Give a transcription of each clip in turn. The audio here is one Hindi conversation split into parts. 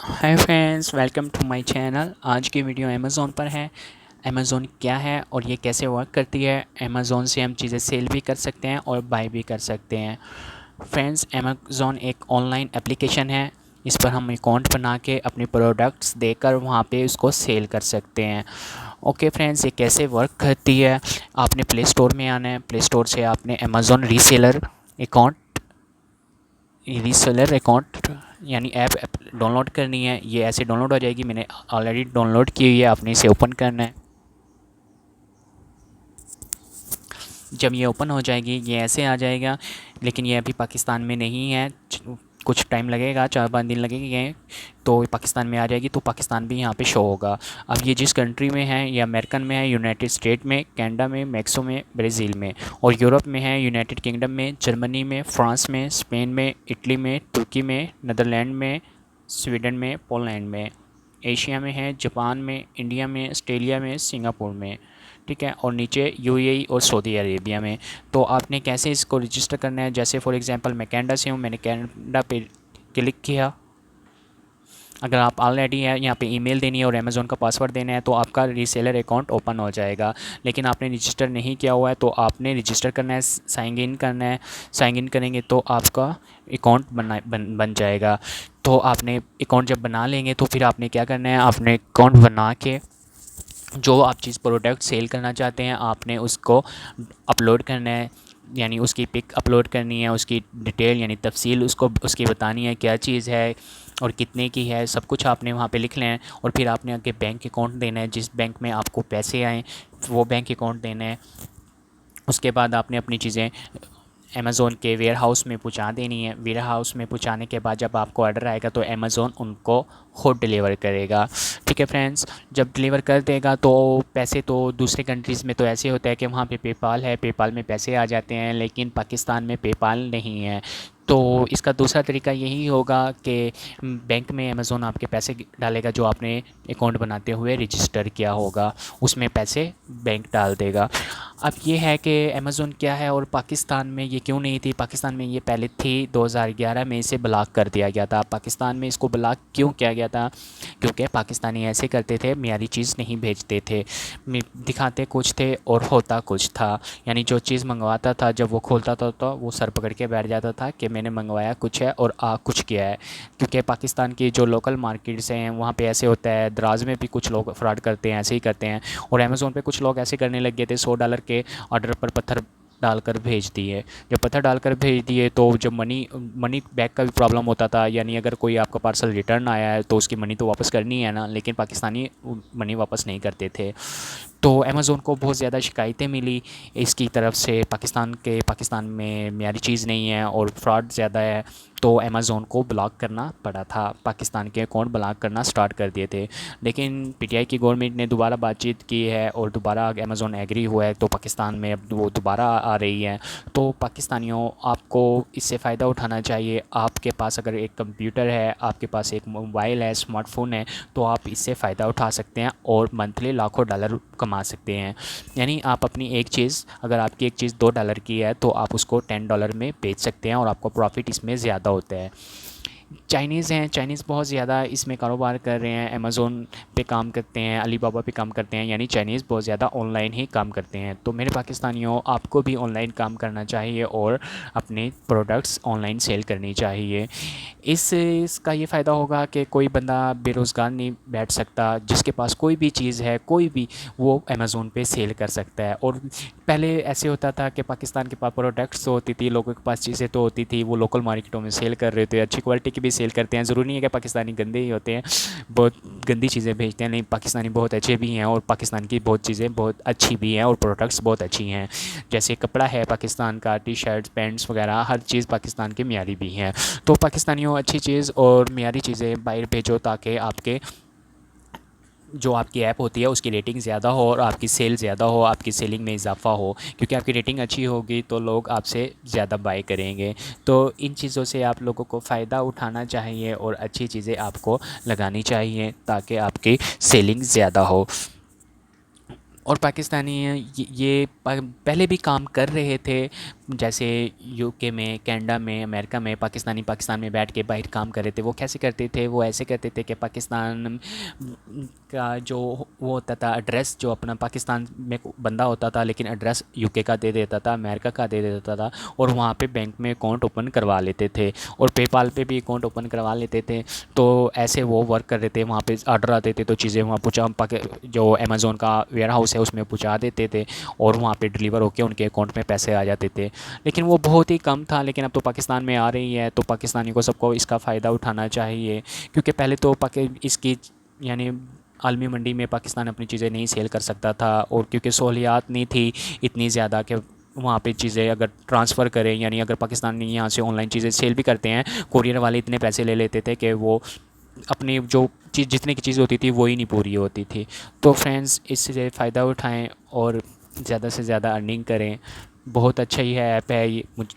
Hi friends, welcome to my channel. आज की वीडियो अमेज़ोन पर है। अमेज़ोन क्या है और ये कैसे वर्क करती है। अमेज़ोन से हम चीज़ें सेल भी कर सकते हैं और बाय भी कर सकते हैं। फ्रेंड्स, अमेज़ोन एक ऑनलाइन एप्लीकेशन है। इस पर हम अकाउंट बना के अपने प्रोडक्ट्स देकर वहाँ पे उसको सेल कर सकते हैं। ओके फ्रेंड्स, ये कैसे वर्क करती है। आपने प्ले स्टोर में आना है। प्ले स्टोर से आपने अमेज़ोन रीसेलर अकाउंट यानी ऐप डाउनलोड करनी है। ये ऐसे डाउनलोड हो जाएगी। मैंने ऑलरेडी डाउनलोड की हुई है, आपने इसे ओपन करना है। जब ये ओपन हो जाएगी ये ऐसे आ जाएगा, लेकिन ये अभी पाकिस्तान में नहीं है। कुछ टाइम लगेगा, 4-5 दिन लगेंगे तो पाकिस्तान में आ जाएगी। तो पाकिस्तान भी यहाँ पे शो होगा। अब ये जिस कंट्री में है, ये अमेरिकन में है, यूनाइटेड स्टेट में, कनाडा में, मैक्सो में, ब्राज़ील में, और यूरोप में है, यूनाइटेड किंगडम में, जर्मनी में, फ्रांस में, स्पेन में, इटली में, तुर्की में, नीदरलैंड में, स्वीडन में, पोलैंड में। एशिया में है, जापान में, इंडिया में, ऑस्ट्रेलिया में, सिंगापुर में। ठीक है। और नीचे यूएई और सऊदी अरेबिया में। तो आपने कैसे इसको रजिस्टर करना है। जैसे फॉर एग्जांपल मैं कनाडा से हूँ, मैंने कनाडा पे क्लिक किया। अगर आप ऑलरेडी है, यहाँ पे ईमेल देनी है और अमेज़ोन का पासवर्ड देना है तो आपका रीसेलर अकाउंट ओपन हो जाएगा। लेकिन आपने रजिस्टर नहीं किया हुआ है तो आपने रजिस्टर करना है, साइन इन करना है। साइन इन करेंगे तो आपका अकाउंट बन जाएगा। तो आपने अकाउंट जब बना लेंगे तो फिर आपने क्या करना है, आपने अकाउंट बना के जो आप चीज़ प्रोडक्ट सेल करना चाहते हैं आपने उसको अपलोड करना है। यानी उसकी पिक अपलोड करनी है, उसकी डिटेल यानी तफसील उसको उसकी बतानी है, क्या चीज़ है और कितने की है, सब कुछ आपने वहाँ पे लिख लें। और फिर आपने आगे बैंक अकाउंट देना है, जिस बैंक में आपको पैसे आएँ वो बैंक अकाउंट देना है। उसके बाद आपने अपनी चीज़ें अमेज़ोन के वेयर हाउस में पहुंचा देनी है। वेयर हाउस में पहुंचाने के बाद जब आपको ऑर्डर आएगा तो अमेज़ोन उनको खुद डिलीवर करेगा। ठीक है फ्रेंड्स, जब डिलीवर कर देगा तो पैसे तो दूसरे कंट्रीज़ में तो ऐसे होता है कि वहाँ पे पेपाल है, पेपाल में पैसे आ जाते हैं, लेकिन पाकिस्तान में पेपाल नहीं है। तो इसका दूसरा तरीका यही होगा कि बैंक में अमेज़ोन आपके पैसे डालेगा, जो आपने अकाउंट बनाते हुए रजिस्टर किया होगा उसमें पैसे बैंक डाल देगा। अब ये है कि अमेज़ोन क्या है और पाकिस्तान में ये क्यों नहीं थी। पाकिस्तान में ये पहले थी, 2011 में इसे ब्लॉक कर दिया गया था। पाकिस्तान में इसको ब्लॉक क्यों किया गया था, क्योंकि पाकिस्तानी ऐसे करते थे, मियारी चीज़ नहीं भेजते थे। दिखाते कुछ थे और होता कुछ था। यानी जो चीज़ मंगवाता था जब वो खोलता था तो वो सर पकड़ के बैठ जाता था कि मैंने मंगवाया कुछ है और आ कुछ किया है। क्योंकि पाकिस्तान की जो लोकल मार्केट्स हैं वहाँ पे ऐसे होता है, दराज में भी कुछ लोग फ्रॉड करते हैं, ऐसे ही करते हैं। और अमेज़ोन पे कुछ लोग ऐसे करने लग गए थे, $100 के ऑर्डर पर पत्थर डालकर भेज दिए। जब पत्थर डालकर भेज दिए तो जब मनी बैक का भी प्रॉब्लम होता था। यानी अगर कोई आपका पार्सल रिटर्न आया है तो उसकी मनी तो वापस करनी है ना, लेकिन पाकिस्तानी मनी वापस नहीं करते थे। तो अमेज़ोन को बहुत ज़्यादा शिकायतें मिली इसकी तरफ से, पाकिस्तान में मेरी चीज़ नहीं है और फ्रॉड ज़्यादा है। तो अमेज़ोन को ब्लॉक करना पड़ा था, पाकिस्तान के अकाउंट ब्लॉक करना स्टार्ट कर दिए थे। लेकिन पीटीआई की गवर्नमेंट ने दोबारा बातचीत की है और दोबारा अमेज़ोन एग्री हुआ है, तो पाकिस्तान में अब वो दोबारा आ रही है। तो पाकिस्तानियों, आपको इससे फ़ायदा उठाना चाहिए। आपके पास अगर एक कंप्यूटर है, आपके पास एक मोबाइल है, स्मार्टफोन है, तो आप इससे फ़ायदा उठा सकते हैं और मंथली लाखों डॉलर कमा सकते हैं। यानी आप अपनी एक चीज़, अगर आपकी एक चीज़ $2 की है तो आप उसको $10 में बेच सकते हैं और आपको प्रॉफिट इसमें ज़्यादा होता है। चाइनीज़ हैं, चाइनीज़ बहुत ज़्यादा इसमें कारोबार कर रहे हैं, अमेज़ोन पे काम करते हैं, अलीबाबा पे काम करते हैं। यानी चाइनीज़ बहुत ज़्यादा ऑनलाइन ही काम करते हैं। तो मेरे पाकिस्तानियों, आपको भी ऑनलाइन काम करना चाहिए और अपने प्रोडक्ट्स ऑनलाइन सेल करनी चाहिए। इसका ये फ़ायदा होगा कि कोई बंदा बेरोज़गार नहीं बैठ सकता। जिसके पास कोई भी चीज़ है, कोई भी, वो अमेज़ोन पे सेल कर सकता है। और पहले ऐसे होता था कि पाकिस्तान के पास प्रोडक्ट्स तो होती थी, लोगों के पास चीज़ें तो होती थी, वो लोकल मार्केटों में सेल कर रहे थे, अच्छी क्वालिटी की भी सेल करते हैं। ज़रूरी नहीं है कि पाकिस्तानी गंदे ही होते हैं, बहुत गंदी चीज़ें भेजते हैं। नहीं, पाकिस्तानी बहुत अच्छे भी हैं और पाकिस्तान की बहुत चीज़ें बहुत अच्छी भी हैं और प्रोडक्ट्स बहुत अच्छी हैं। जैसे कपड़ा है पाकिस्तान का, टी शर्ट, पैंट्स वगैरह, हर चीज़ पाकिस्तान की मियारी भी हैं। तो पाकिस्तानियों, अच्छी चीज़ और मियारी चीज़ें बाहर भेजो ताकि आपके जो आपकी ऐप होती है उसकी रेटिंग ज़्यादा हो और आपकी सेल ज़्यादा हो, आपकी सेलिंग में इजाफा हो। क्योंकि आपकी रेटिंग अच्छी होगी तो लोग आपसे ज़्यादा बाय करेंगे। तो इन चीज़ों से आप लोगों को फ़ायदा उठाना चाहिए और अच्छी चीज़ें आपको लगानी चाहिए ताकि आपकी सेलिंग ज़्यादा हो। और पाकिस्तानी ये पहले भी काम कर रहे थे, जैसे यूके में, कनाडा में, अमेरिका में पाकिस्तान में बैठ के बाहर काम कर रहे थे। वो कैसे करते थे? वो ऐसे करते थे कि पाकिस्तान का जो वो होता था एड्रेस, जो अपना पाकिस्तान में बंदा होता था लेकिन एड्रेस यूके का दे देता था, अमेरिका का दे देता था, और वहाँ पे बैंक में अकाउंट ओपन करवा लेते थे और पेपाल पे भी अकाउंट ओपन करवा लेते थे। तो ऐसे वो वर्क कर रहे थे। वहाँ पे ऑर्डर आते थे तो चीज़ें वहाँ जो अमेज़ोन का वेयर हाउस है उसमें पहुँचा देते थे और वहाँ पे डिलीवर होकर उनके अकाउंट में पैसे आ जाते थे। लेकिन वो बहुत ही कम था, लेकिन अब तो पाकिस्तान में आ रही है, तो पाकिस्तानी को सबको इसका फ़ायदा उठाना चाहिए। क्योंकि पहले तो इसकी यानी आलमी मंडी में पाकिस्तान अपनी चीज़ें नहीं सेल कर सकता था, और क्योंकि सहूलियात नहीं थी इतनी ज़्यादा कि वहाँ पे चीज़ें अगर ट्रांसफ़र करें, यानी अगर पाकिस्तानी यहाँ से ऑनलाइन चीज़ें सेल भी करते हैं, कुरियर वाले इतने पैसे ले लेते थे कि वो अपनी जो चीज़ जितने की चीज़ होती थी वही नहीं पूरी होती थी। तो फ्रेंड्स, इससे फ़ायदा उठाएं और ज़्यादा से ज़्यादा अर्निंग करें। बहुत अच्छा ही है, ऐप है ये। मुझ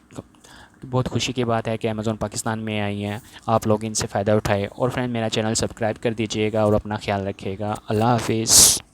बहुत खुशी की बात है कि अमेज़ॉन पाकिस्तान में आई हैं। आप लोग इनसे फ़ायदा उठाएं। और फ्रेंड, मेरा चैनल सब्सक्राइब कर दीजिएगा और अपना ख्याल रखिएगा। अल्लाह हाफिज़।